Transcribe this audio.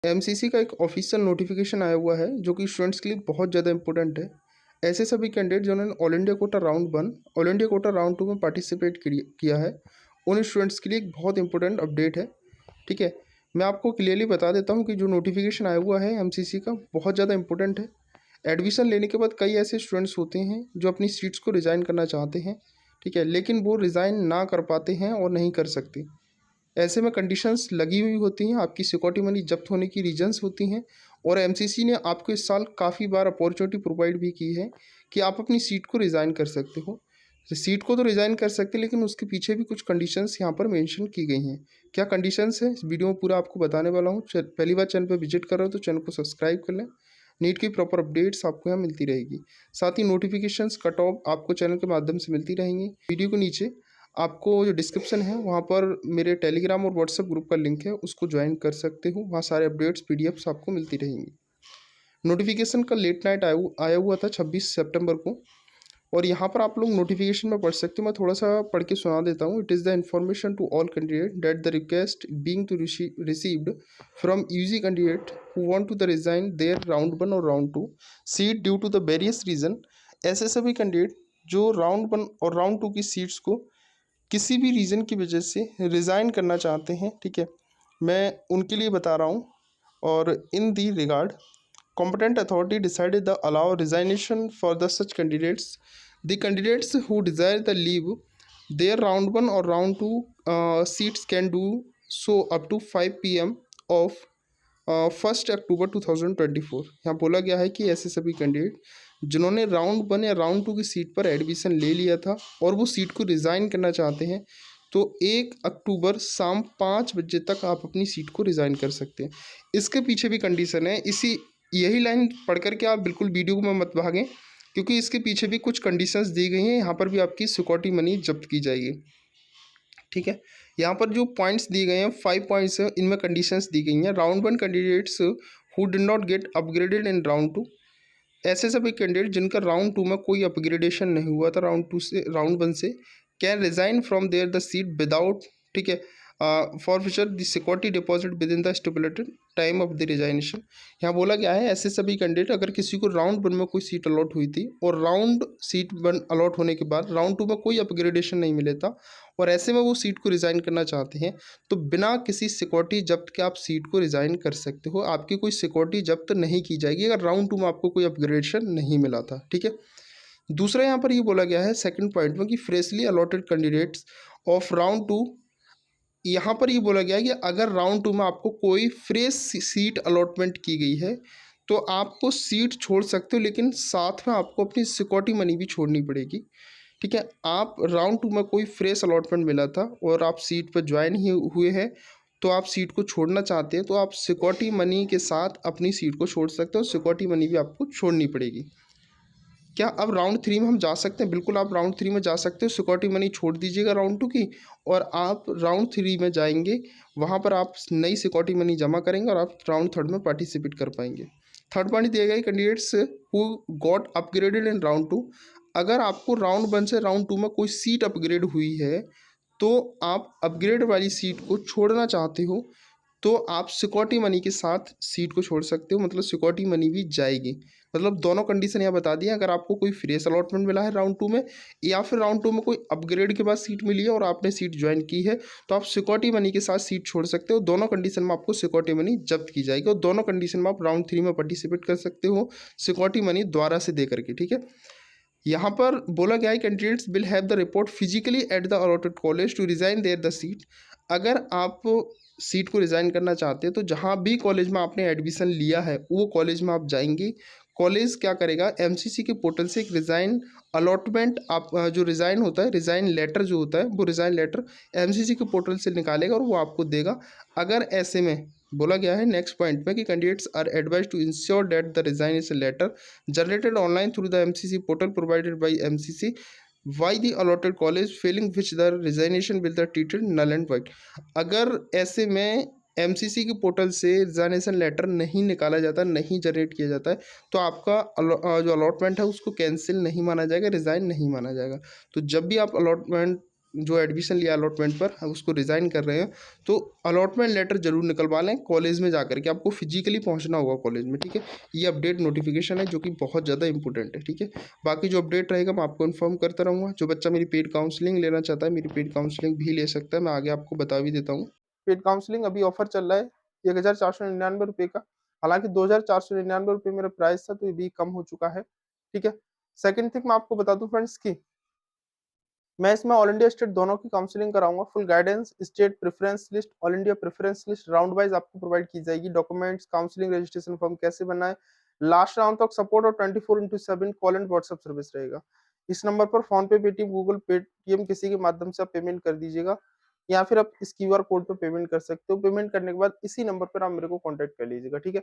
MCC का एक official notification आया हुआ है जो कि स्टूडेंट्स के लिए बहुत ज़्यादा इंपॉर्टेंट है। ऐसे सभी कैंडिडेट जिन्होंने all India quota round 1, all India quota round 2 में पार्टिसिपेट किया है, उन स्टूडेंट्स के लिए एक बहुत इंपॉर्टेंट अपडेट है। ठीक है, मैं आपको क्लियरली बता देता हूँ कि जो नोटिफिकेशन आया हुआ है एमसीसी का बहुत ज़्यादा इंपॉर्टेंट है। एडमिशन लेने के बाद कई ऐसे स्टूडेंट्स होते हैं जो अपनी सीट्स को रिज़ाइन करना चाहते हैं, ठीक है, लेकिन वो रिज़ाइन ना कर पाते हैं और नहीं कर सकते। ऐसे में कंडीशंस लगी हुई होती हैं, आपकी सिक्योरिटी मनी जब्त होने की रीजंस होती हैं। और एमसीसी ने आपको इस साल काफ़ी बार अपॉर्चुनिटी प्रोवाइड भी की है कि आप अपनी सीट को रिज़ाइन कर सकते हो। तो सीट को तो रिज़ाइन कर सकते हैं, लेकिन उसके पीछे भी कुछ कंडीशंस यहाँ पर मेंशन की गई हैं। क्या कंडीशंस है इस वीडियो में पूरा आपको बताने वाला हूँ। पहली बार चैनल पर विजिट कर रहे हो तो चैनल को सब्सक्राइब कर लें। नीट की प्रॉपर अपडेट्स आपको यहाँ मिलती रहेगी, साथ ही नोटिफिकेशंस कट ऑफ आपको चैनल के माध्यम से मिलती रहेंगी। वीडियो के नीचे आपको जो डिस्क्रिप्शन है वहाँ पर मेरे टेलीग्राम और व्हाट्सएप ग्रुप का लिंक है, उसको ज्वाइन कर सकते हो। वहाँ सारे अपडेट्स पीडीएफ्स आपको मिलती रहेंगी। नोटिफिकेशन का लेट नाइट आया हुआ था 26 सितंबर को, और यहाँ पर आप लोग नोटिफिकेशन में पढ़ सकते हो। मैं थोड़ा सा पढ़ के सुना देता हूँ। It is the information to all candidate that the request being to received from UG candidate who want to the resign their round 1 और round 2 seat due to the various reason. ऐसे सभी कैंडिडेट जो round 1 और round 2 की seats को किसी भी reason की वजह से रिज़ाइन करना चाहते हैं, ठीक है, मैं उनके लिए बता रहा हूँ। और इन दी regard competent authority decided the allow resignation for the such candidates. The candidates who desire the leave their round 1 or round 2 seats can do so up to 5 p.m. of 1 अक्टूबर 2024। यहाँ बोला गया है कि ऐसे सभी कैंडिडेट जिन्होंने राउंड 1 या round 2 की सीट पर एडमिशन ले लिया था और वो सीट को रिज़ाइन करना चाहते हैं, तो 1 अक्टूबर शाम 5 बजे तक आप अपनी सीट को रिज़ाइन कर सकते हैं। इसके पीछे भी कंडीशन है। यही लाइन पढ़ कर के आप बिल्कुल वीडियो में मत भागें, क्योंकि इसके पीछे भी कुछ कंडीशंस दी गई हैं। यहाँ पर भी आपकी सिक्योरिटी मनी जब्त की जाएगी। ठीक है, यहाँ पर जो पॉइंट्स दिए गए हैं 5 पॉइंट्स हैं, इनमें कंडीशंस दी गई हैं। Round 1 candidates who did not gate upgraded in round 2, ऐसे सभी कैंडिडेट जिनका राउंड 2 में कोई अपग्रेडेशन नहीं हुआ था राउंड 2 से राउंड 1 से, can resign from their the seat without, ठीक है, for future the security deposit within the stipulated time of the resignation. यहाँ बोला गया है ऐसे सभी कैंडिडेट अगर किसी को राउंड 1 में कोई सीट अलॉट हुई थी और राउंड सीट 1 अलॉट होने के बाद राउंड 2 में कोई अपग्रेडेशन नहीं मिले था और ऐसे में वो सीट को रिज़ाइन करना चाहते हैं, तो बिना किसी सिक्योरिटी जब्त के आप सीट को रिज़ाइन कर सकते हो। आपकी कोई सिक्योरिटी जब्त नहीं की जाएगी अगर राउंड 2 में आपको कोई अपग्रेडेशन नहीं मिला था। ठीक है, दूसरा यहाँ पर ये बोला गया है सेकंड पॉइंट में कि freshly allotted candidates of round 2, यहाँ पर ये बोला गया है कि अगर राउंड 2 में आपको कोई फ्रेश सीट अलॉटमेंट की गई है तो आपको सीट छोड़ सकते हो, लेकिन साथ में आपको अपनी सिक्योरिटी मनी भी छोड़नी पड़ेगी। ठीक है, आप राउंड 2 में कोई फ्रेश अलॉटमेंट मिला था और आप सीट पर ज्वाइन ही हुए हैं, तो आप सीट को छोड़ना चाहते हैं तो आप सिक्योरिटी मनी के साथ अपनी सीट को छोड़ सकते हो। सिक्योरिटी मनी भी आपको छोड़नी पड़ेगी। क्या अब राउंड 3 में हम जा सकते हैं? बिल्कुल, आप राउंड 3 में जा सकते हो। सिक्योरिटी मनी छोड़ दीजिएगा राउंड 2 की और आप राउंड 3 में जाएंगे। वहाँ पर आप नई सिक्योरिटी मनी जमा करेंगे और आप राउंड 3 में पार्टिसिपेट कर पाएंगे। थर्ड पॉइंट दिया गया है candidates who got upgraded in round 2, अगर आपको राउंड 1 से राउंड 2 में कोई सीट अपग्रेड हुई है तो आप अपग्रेड वाली सीट को छोड़ना चाहते हो तो आप सिक्योरिटी मनी के साथ सीट को छोड़ सकते हो, मतलब सिक्योरिटी मनी भी जाएगी। मतलब दोनों कंडीशन यहाँ बता दिया। अगर आपको कोई फ्रेश अलॉटमेंट मिला है राउंड 2 में या फिर राउंड 2 में कोई अपग्रेड के बाद सीट मिली है और आपने सीट ज्वाइन की है तो आप सिक्योरिटी मनी के साथ सीट छोड़ सकते हो। दोनों कंडीशन में आपको सिक्योरिटी मनी जब्त की जाएगी और दोनों कंडीशन में आप राउंड 3 में पार्टिसिपेट कर सकते हो सिक्योरिटी मनी द्वारा से दे करके। ठीक है, यहाँ पर बोला गया है candidates will have the report physically at the allotted college to resign their the seat. अगर आप सीट को रिज़ाइन करना चाहते हैं तो जहाँ भी कॉलेज में आपने एडमिशन लिया है वो कॉलेज में आप जाएंगे। कॉलेज क्या करेगा, एमसीसी के पोर्टल से एक रिज़ाइन अलॉटमेंट आप जो रिज़ाइन होता है, रिज़ाइन लेटर जो होता है वो रिज़ाइन लेटर एमसीसी के पोर्टल से निकालेगा और वो आपको देगा। अगर ऐसे में बोला गया है नेक्स्ट पॉइंट में कि candidates are advise to ensure that the resignation letter generated online through the MCC portal provided by MCC by the allotted college failing which the resignation will the treated null and void. अगर ऐसे में MCC के portal से resignation letter नहीं निकाला जाता, नहीं generate किया जाता है, तो आपका जो अलॉटमेंट है उसको कैंसिल नहीं माना जाएगा, रिज़ाइन नहीं माना जाएगा। तो जब भी आप अलॉटमेंट जो एडमिशन लिया अलॉटमेंट पर उसको रिज़ाइन कर रहे हैं, तो अलॉटमेंट लेटर जरूर निकलवा लें कॉलेज में जाकर के, आपको फिजिकली पहुंचना होगा कॉलेज में, ठीक है। ये अपडेट नोटिफिकेशन है जो कि बहुत ज़्यादा इंपॉर्टेंट है, ठीक है। बाकी जो अपडेट रहेगा मैं आपको इन्फॉर्म करता रहूँगा। जो बच्चा मेरी पेड काउंसलिंग लेना चाहता है, मेरी पेड काउंसलिंग भी ले सकता है, मैं आगे आपको बता भी देता हूँ। पेड काउंसलिंग अभी ऑफर चल रहा है 1499 रुपये का। हालांकि 2499 रुपये मेरा प्राइस था, तो ये भी कम हो चुका है, ठीक है। सेकंड थिंग मैं आपको बता दूं फ्रेंड्स की मैं इसमें ऑल इंडिया स्टेट दोनों की काउंसलिंग कराऊंगा। Full guidance, state preference list, all India preference list round wise आपको प्रोवाइड की जाएगी। डॉक्यूमेंट्स, काउंसलिंग रजिस्ट्रेशन फॉर्म कैसे बनना है, लास्ट राउंड तक सपोर्ट और 24/7 कॉल एंड व्हाट्सएप सर्विस रहेगा। इस नंबर पर फोन पे, पेटीएम, गूगल पेटीएम किसी के माध्यम से आप पेमेंट कर दीजिएगा, या फिर आप इस क्यूआर कोड पर पेमेंट कर सकते हो। पेमेंट करने के बाद इसी नंबर पर आप मेरे को कॉन्टेक्ट कर लीजिएगा, ठीक है।